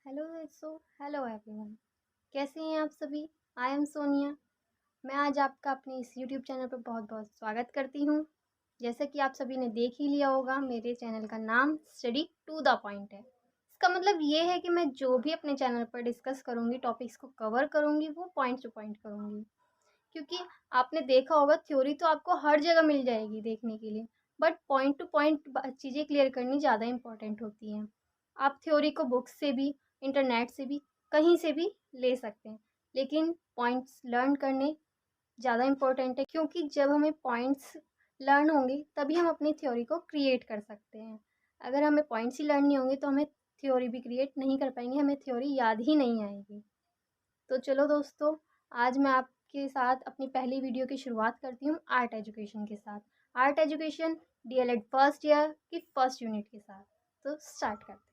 Hello everyone. कैसे हैं आप सभी? I am Sonia. मैं आज आपका अपने इस यूट्यूब चैनल पर बहुत बहुत स्वागत करती हूँ। जैसा कि आप सभी ने देख ही लिया होगा, मेरे चैनल का नाम स्टडी टू द पॉइंट है। इसका मतलब ये है कि मैं जो भी अपने चैनल पर डिस्कस करूँगी, टॉपिक्स को कवर करूँगी, वो पॉइंट टू पॉइंट करूँगी। क्योंकि आपने देखा होगा, थ्योरी तो आपको हर जगह मिल जाएगी देखने के लिए, बट पॉइंट टू पॉइंट चीज़ें क्लियर करनी ज़्यादा इंपॉर्टेंट होती हैं। आप थ्योरी को बुक्स से भी, इंटरनेट से भी, कहीं से भी ले सकते हैं, लेकिन पॉइंट्स लर्न करने ज़्यादा इम्पोर्टेंट है, क्योंकि जब हमें पॉइंट्स लर्न होंगे तभी हम अपनी थ्योरी को क्रिएट कर सकते हैं। अगर हमें पॉइंट्स ही लर्न नहीं होंगे तो हमें थ्योरी भी क्रिएट नहीं कर पाएंगे, हमें थ्योरी याद ही नहीं आएगी। तो चलो दोस्तों, आज मैं आपके साथ अपनी पहली वीडियो की शुरुआत करती हूँ आर्ट एजुकेशन के साथ। Art education DElEd first year की फर्स्ट यूनिट के साथ। तो स्टार्ट करते हैं।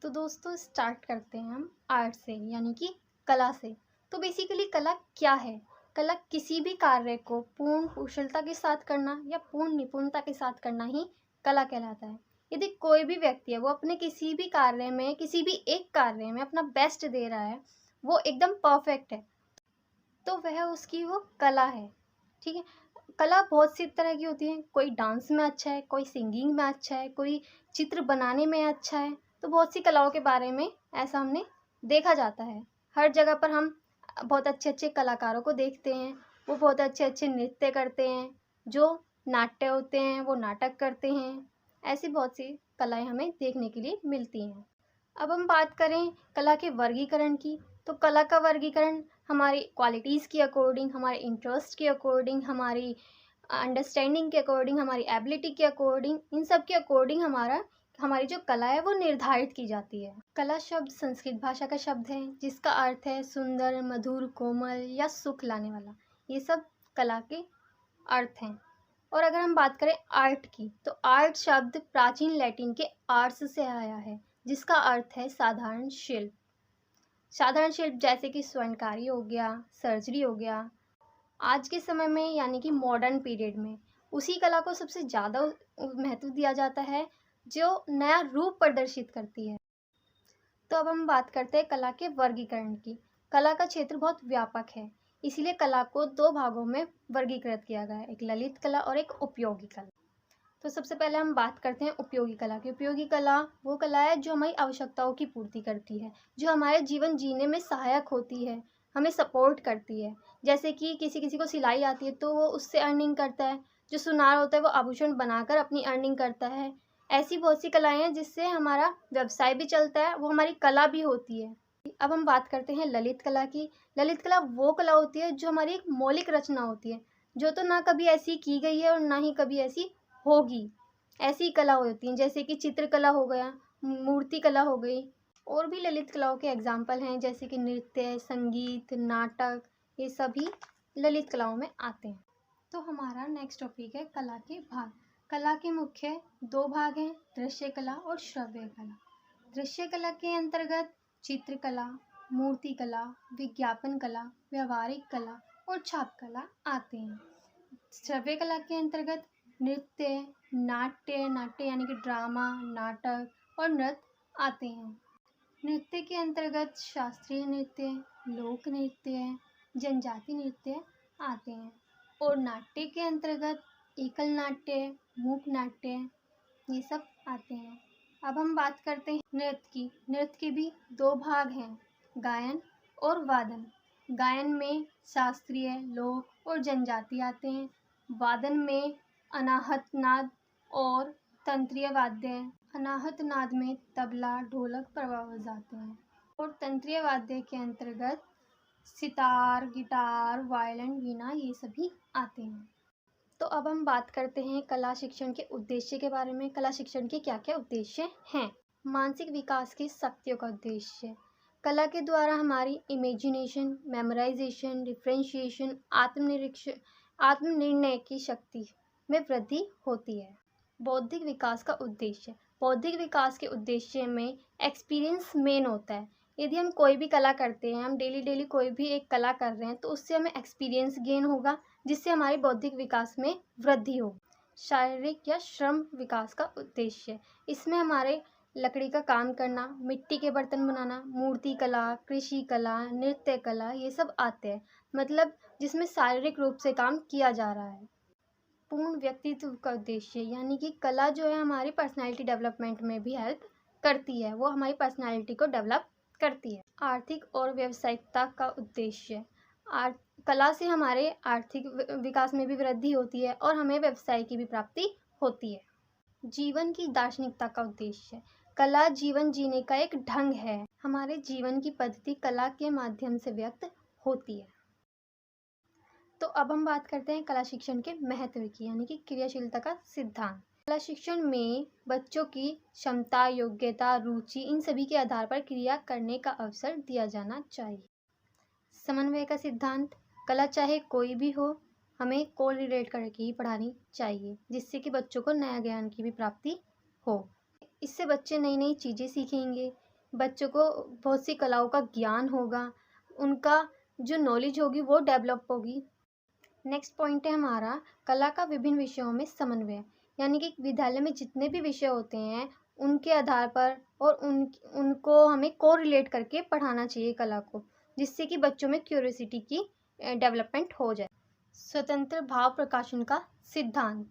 तो दोस्तों, स्टार्ट करते हैं हम आर्ट से, यानी कि कला से। तो बेसिकली कला क्या है? कला किसी भी कार्य को पूर्ण कुशलता के साथ करना या पूर्ण निपुणता के साथ करना ही कला कहलाता है। यदि कोई भी व्यक्ति है, वो अपने किसी भी कार्य में, किसी भी एक कार्य में अपना बेस्ट दे रहा है, वो एकदम परफेक्ट है, तो वह उसकी वो कला है। ठीक है। कला बहुत सी तरह की होती है। कोई डांस में अच्छा है, कोई सिंगिंग में अच्छा है, कोई चित्र बनाने में अच्छा है। तो बहुत सी कलाओं के बारे में ऐसा हमने देखा जाता है। हर जगह पर हम बहुत अच्छे अच्छे कलाकारों को देखते हैं। वो बहुत अच्छे अच्छे नृत्य करते हैं। जो नाट्य होते हैं वो नाटक करते हैं। ऐसी बहुत सी कलाएं हमें देखने के लिए मिलती हैं। अब हम बात करें कला के वर्गीकरण की, तो कला का वर्गीकरण हमारी क्वालिटीज़ के अकॉर्डिंग, हमारे इंटरेस्ट के अकॉर्डिंग, हमारी अंडरस्टैंडिंग के अकॉर्डिंग, हमारी एबिलिटी के अकॉर्डिंग, इन सब के अकॉर्डिंग हमारी जो कला है वो निर्धारित की जाती है। कला शब्द संस्कृत भाषा का शब्द है, जिसका अर्थ है सुंदर, मधुर, कोमल या सुख लाने वाला। ये सब कला के अर्थ हैं। और अगर हम बात करें आर्ट की, तो आर्ट शब्द प्राचीन लैटिन के आर्ट्स से आया है, जिसका अर्थ है साधारण शिल्प। साधारण शिल्प जैसे कि स्वर्णकारी हो गया, सर्जरी हो गया। आज के समय में, यानी कि मॉडर्न पीरियड में, उसी कला को सबसे ज़्यादा महत्व दिया जाता है जो नया रूप प्रदर्शित करती है। तो अब हम बात करते हैं कला के वर्गीकरण की। कला का क्षेत्र बहुत व्यापक है, इसीलिए कला को दो भागों में वर्गीकृत किया गया है, एक ललित कला और एक उपयोगी कला। तो सबसे पहले हम बात करते हैं उपयोगी कला की। उपयोगी कला वो कला है जो हमारी आवश्यकताओं की पूर्ति करती है, जो हमारे जीवन जीने में सहायक होती है, हमें सपोर्ट करती है। जैसे कि किसी किसी को सिलाई आती है तो वो उससे अर्निंग करता है, जो सुनार होता है वो आभूषण बनाकर अपनी अर्निंग करता है। ऐसी बहुत सी कलाएं हैं जिससे हमारा व्यवसाय भी चलता है, वो हमारी कला भी होती है। अब हम बात करते हैं ललित कला की। ललित कला वो कला होती है जो हमारी एक मौलिक रचना होती है, जो तो ना कभी ऐसी की गई है और ना ही कभी ऐसी होगी। ऐसी कला होती हैं, जैसे कि चित्रकला हो गया, मूर्ति कला हो गई। और भी ललित कलाओं के एग्जाम्पल हैं, जैसे कि नृत्य, संगीत, नाटक, ये सभी ललित कलाओं में आते हैं। तो हमारा नेक्स्ट टॉपिक है कला के भाग। कला के मुख्य दो भाग हैं, दृश्य कला और श्रव्य कला। दृश्य कला के अंतर्गत चित्रकला, मूर्ति कला, विज्ञापन कला, व्यवहारिक कला और छाप कला आते हैं। श्रव्य कला के अंतर्गत नृत्य, नाट्य यानी कि ड्रामा, नाटक और नृत्य आते हैं। नृत्य के अंतर्गत शास्त्रीय नृत्य, लोक नृत्य, जनजाति नृत्य आते हैं। और नाट्य के अंतर्गत एकल नाट्य, मूक नाट्य, ये सब आते हैं। अब हम बात करते हैं नृत्य की। नृत्य के भी दो भाग हैं, गायन और वादन। गायन में शास्त्रीय, लोक और जनजाति आते हैं। वादन में अनाहत नाद और तंत्रीय वाद्य। अनाहत नाद में तबला, ढोलक, प्रभावज आते हैं। और तंत्रीय वाद्य के अंतर्गत सितार, गिटार, वायलिन, वीणा, ये सभी आते हैं। तो अब हम बात करते हैं कला शिक्षण के उद्देश्य के बारे में। कला शिक्षण के क्या क्या उद्देश्य हैं? मानसिक विकास की शक्तियों का उद्देश्य। कला के द्वारा हमारी इमेजिनेशन, मेमोराइजेशन, डिफ्रेंशिएशन, आत्मनिर्णय की शक्ति में वृद्धि होती है। बौद्धिक विकास का उद्देश्य। बौद्धिक विकास के उद्देश्य में एक्सपीरियंस मेन होता है। यदि हम कोई भी कला करते हैं, हम डेली कोई भी एक कला कर रहे हैं, तो उससे हमें एक्सपीरियंस गेन होगा, जिससे हमारे बौद्धिक विकास में वृद्धि हो। शारीरिक या श्रम विकास का उद्देश्य है। इसमें हमारे लकड़ी का काम करना, मिट्टी के बर्तन बनाना, मूर्ति कला, कृषि कला, नृत्य कला, ये सब आते हैं। मतलब जिसमें शारीरिक रूप से काम किया जा रहा है। पूर्ण व्यक्तित्व का उद्देश्य, यानी कि कला जो है हमारी पर्सनैलिटी डेवलपमेंट में भी हेल्प करती है, वो हमारी पर्सनैलिटी को डेवलप करती है। आर्थिक और व्यावसायिकता का उद्देश्य, कला से हमारे आर्थिक विकास में भी वृद्धि होती है और हमें व्यवसाय की भी प्राप्ति होती है। जीवन की दार्शनिकता का उद्देश्य, कला जीवन जीने का एक ढंग है। हमारे जीवन की पद्धति कला के माध्यम से व्यक्त होती है। तो अब हम बात करते हैं कला शिक्षण के महत्व की, यानी कि क्रियाशीलता का सिद्धांत। कला शिक्षण में बच्चों की क्षमता, योग्यता, रुचि, इन सभी के आधार पर क्रिया करने का अवसर दिया जाना चाहिए। समन्वय का सिद्धांत, कला चाहे कोई भी हो, हमें को रिलेट करके ही पढ़ानी चाहिए, जिससे कि बच्चों को नया ज्ञान की भी प्राप्ति हो। इससे बच्चे नई नई चीज़ें सीखेंगे, बच्चों को बहुत सी कलाओं का ज्ञान होगा, उनका जो नॉलेज होगी वो डेवलप होगी। नेक्स्ट पॉइंट है हमारा कला का विभिन्न विषयों में समन्वय, यानी कि विद्यालय में जितने भी विषय होते हैं उनके आधार पर और उनको हमें को रिलेट करके पढ़ाना चाहिए कला को, जिससे कि बच्चों में क्यूरियोसिटी की डेवलपमेंट हो जाए। स्वतंत्र भाव प्रकाशन का सिद्धांत,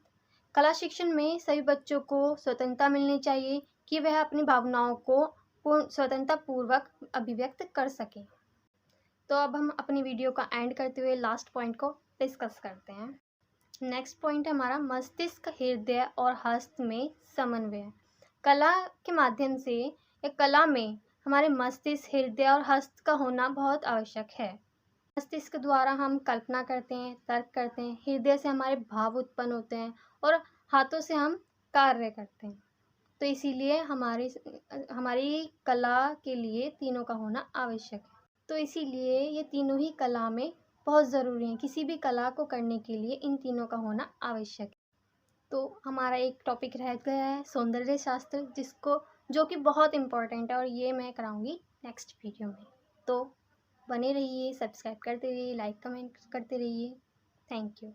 कला शिक्षण में सभी बच्चों को स्वतंत्रता मिलनी चाहिए कि वह अपनी भावनाओं को स्वतंत्रता पूर्वक अभिव्यक्त कर सकें। तो अब हम अपनी वीडियो का एंड करते हुए लास्ट पॉइंट को डिस्कस करते हैं। नेक्स्ट पॉइंट है हमारा मस्तिष्क, हृदय और हस्त में समन्वय। कला के माध्यम से या कला में हमारे मस्तिष्क, हृदय और हस्त का होना बहुत आवश्यक है। मस्तिष्क द्वारा हम कल्पना करते हैं, तर्क करते हैं, हृदय से हमारे भाव उत्पन्न होते हैं और हाथों से हम कार्य करते हैं। तो इसीलिए हमारी कला के लिए तीनों का होना आवश्यक है। तो इसीलिए ये तीनों ही कला में बहुत ज़रूरी हैं। किसी भी कला को करने के लिए इन तीनों का होना आवश्यक है। तो हमारा एक टॉपिक रह गया है सौंदर्य शास्त्र, जो कि बहुत इम्पोर्टेंट है और ये मैं कराऊंगी नेक्स्ट वीडियो में। तो बने रहिए, सब्सक्राइब करते रहिए, लाइक कमेंट करते रहिए। Thank you.